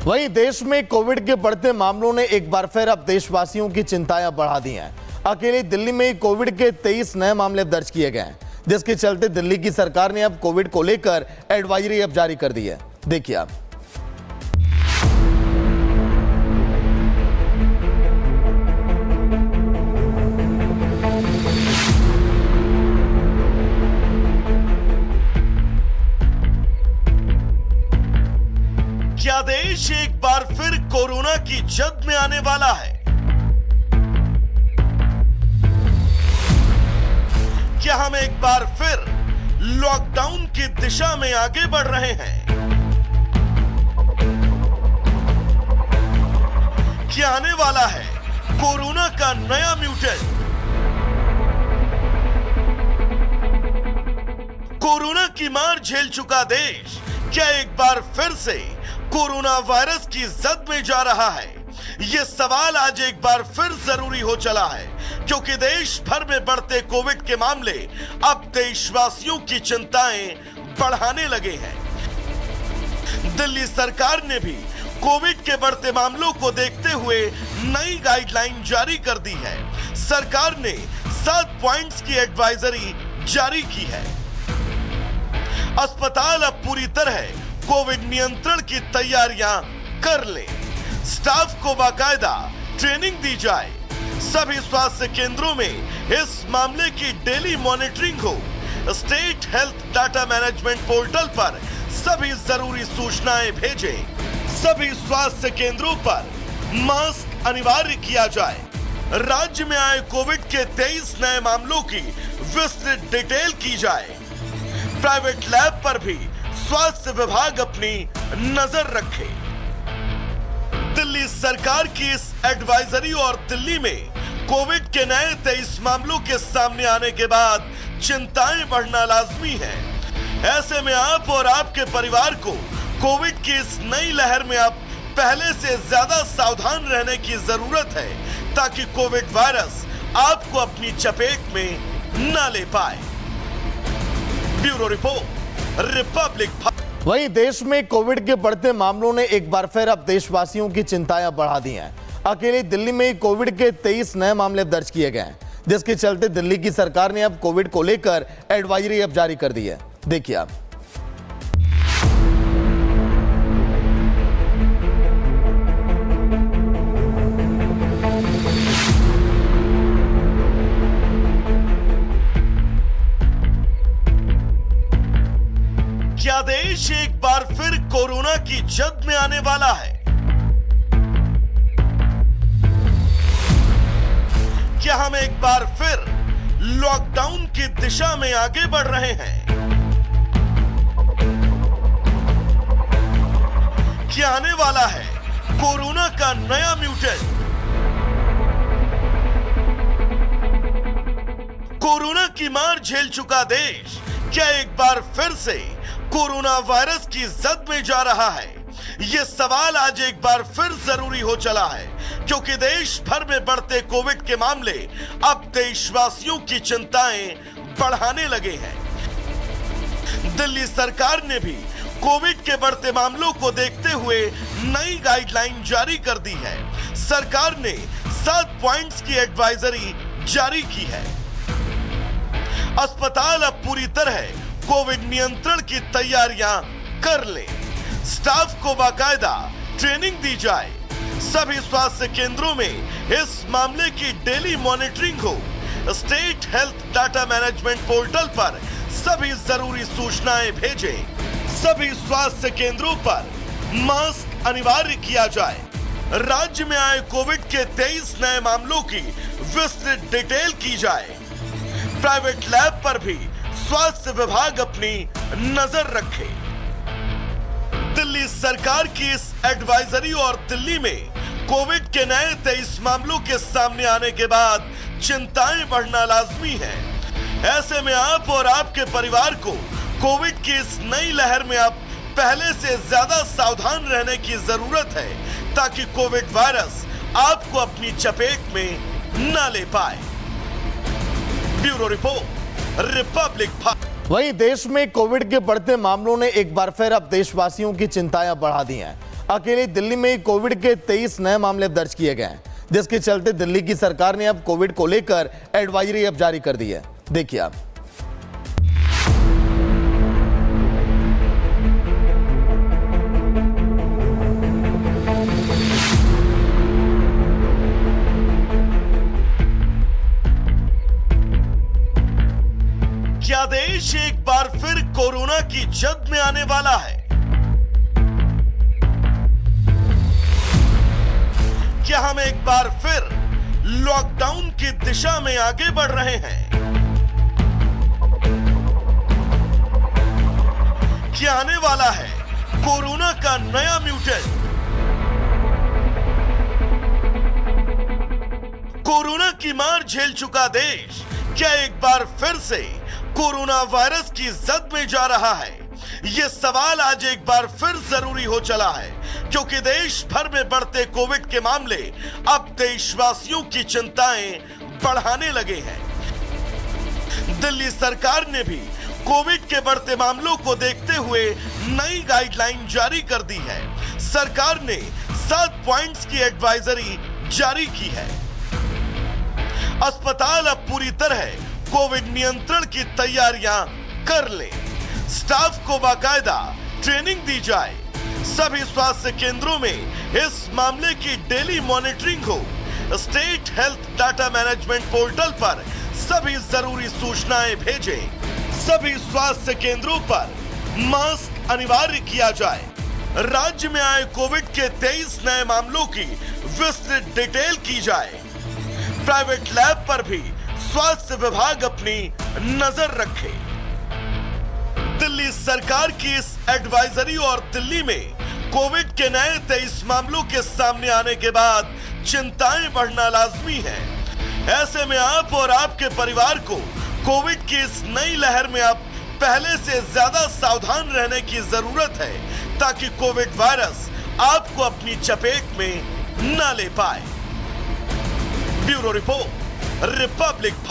वहीं देश में कोविड के बढ़ते मामलों ने एक बार फिर अब देशवासियों की चिंताएं बढ़ा दी हैं। अकेले दिल्ली में कोविड के 23 नए मामले दर्ज किए गए हैं, जिसके चलते दिल्ली की सरकार ने अब कोविड को लेकर एडवाइजरी अब जारी कर दी है। देखिए आप। क्या देश एक बार फिर कोरोना की जद में आने वाला है? क्या हम एक बार फिर लॉकडाउन की दिशा में आगे बढ़ रहे हैं? क्या आने वाला है कोरोना का नया म्यूटेंट? कोरोना की मार झेल चुका देश क्या एक बार फिर से कोरोना वायरस की जद में जा रहा है? यह सवाल आज एक बार फिर जरूरी हो चला है, क्योंकि देश भर में बढ़ते कोविड के मामले अब देशवासियों की चिंताएं बढ़ाने लगे हैं। दिल्ली सरकार ने भी कोविड के बढ़ते मामलों को देखते हुए नई गाइडलाइन जारी कर दी है। सरकार ने 7 पॉइंट्स की एडवाइजरी जारी की है। अस्पताल अब पूरी तरह कोविड नियंत्रण की तैयारियां कर लें। स्टाफ को बाकायदा ट्रेनिंग दी जाए। सभी स्वास्थ्य केंद्रों में इस मामले की डेली मॉनिटरिंग हो। State health data management portal पर सभी जरूरी सूचनाएं भेजें। सभी स्वास्थ्य केंद्रों पर मास्क अनिवार्य किया जाए। राज्य में आए कोविड के 23 नए मामलों की विस्तृत डिटेल की जाए। प्राइवेट लैब पर भी स्वास्थ्य विभाग अपनी नजर रखे। दिल्ली सरकार की इस एडवाइजरी और दिल्ली में कोविड के नए 23 मामलों के सामने आने के बाद चिंताएं बढ़ना लाजमी है। ऐसे में आप और आपके परिवार को कोविड की इस नई लहर में अब पहले से ज्यादा सावधान रहने की जरूरत है, ताकि कोविड वायरस आपको अपनी चपेट में न ले पाए। Bureau report, Republic. वहीं देश में कोविड के बढ़ते मामलों ने एक बार फिर अब देशवासियों की चिंताएं बढ़ा दी हैं। अकेले दिल्ली में कोविड के 23 नए मामले दर्ज किए गए हैं, जिसके चलते दिल्ली की सरकार ने अब कोविड को लेकर एडवाइजरी अब जारी कर दी है। देखिए आप। क्या देश एक बार फिर कोरोना की जद में आने वाला है? क्या हम एक बार फिर लॉकडाउन की दिशा में आगे बढ़ रहे हैं? क्या आने वाला है कोरोना का नया म्यूटेंट? कोरोना की मार झेल चुका देश क्या एक बार फिर से कोरोना वायरस की जद में जा रहा है? यह सवाल आज एक बार फिर जरूरी हो चला है, क्योंकि देश भर में बढ़ते कोविड के मामले अब देशवासियों की चिंताएं बढ़ाने लगे हैं। दिल्ली सरकार ने भी कोविड के बढ़ते मामलों को देखते हुए नई गाइडलाइन जारी कर दी है। सरकार ने 7 पॉइंट्स की एडवाइजरी जारी की है। अस्पताल अब पूरी तरह कोविड नियंत्रण की तैयारियां कर लें। स्टाफ को बाकायदा ट्रेनिंग दी जाए। सभी स्वास्थ्य केंद्रों में इस मामले की डेली मॉनिटरिंग हो। State health data management portal पर सभी जरूरी सूचनाएं भेजें। सभी स्वास्थ्य केंद्रों पर मास्क अनिवार्य किया जाए। राज्य में आए कोविड के 23 नए मामलों की विस्तृत डिटेल की जाए। प्राइवेट लैब पर भी स्वास्थ्य विभाग अपनी नजर रखे। दिल्ली सरकार की इस एडवाइजरी और दिल्ली में कोविड के नए 23 मामलों के सामने आने के बाद चिंताएं बढ़ना लाजमी है। ऐसे में आप और आपके परिवार को कोविड की इस नई लहर में अब पहले से ज्यादा सावधान रहने की जरूरत है, ताकि कोविड वायरस आपको अपनी चपेट में न ले पाए। Bureau report, Republic. वहीं देश में कोविड के बढ़ते मामलों ने एक बार फिर अब देशवासियों की चिंताएं बढ़ा दी हैं। अकेले दिल्ली में ही कोविड के 23 नए मामले दर्ज किए गए हैं, जिसके चलते दिल्ली की सरकार ने अब कोविड को लेकर एडवाइजरी अब जारी कर दी है। देखिए आप। क्या देश एक बार फिर कोरोना की जद में आने वाला है? क्या हम एक बार फिर लॉकडाउन की दिशा में आगे बढ़ रहे हैं? क्या आने वाला है कोरोना का नया म्यूटेंट? कोरोना की मार झेल चुका देश क्या एक बार फिर से कोरोना वायरस की जद में जा रहा है? यह सवाल आज एक बार फिर जरूरी हो चला है, क्योंकि देश भर में बढ़ते कोविड के मामले अब देशवासियों की चिंताएं बढ़ाने लगे हैं। दिल्ली सरकार ने भी कोविड के बढ़ते मामलों को देखते हुए नई गाइडलाइन जारी कर दी है। सरकार ने 7 पॉइंट्स की एडवाइजरी जारी की है। अस्पताल अब पूरी तरह कोविड नियंत्रण की तैयारियां कर लें। स्टाफ को बाकायदा ट्रेनिंग दी जाए। सभी स्वास्थ्य केंद्रों में इस मामले की डेली मॉनिटरिंग हो। State health data management portal पर सभी जरूरी सूचनाएं भेजें। सभी स्वास्थ्य केंद्रों पर मास्क अनिवार्य किया जाए। राज्य में आए कोविड के 23 नए मामलों की विस्तृत डिटेल की जाए। प्राइवेट लैब पर भी स्वास्थ्य विभाग अपनी नजर रखे। दिल्ली सरकार की इस एडवाइजरी और दिल्ली में कोविड के नए 23 मामलों के सामने आने के बाद चिंताएं बढ़ना लाजमी है। ऐसे में आप और आपके परिवार को कोविड की इस नई लहर में अब पहले से ज्यादा सावधान रहने की जरूरत है, ताकि कोविड वायरस आपको अपनी चपेट में न ले पाए। Bureau report, Republic.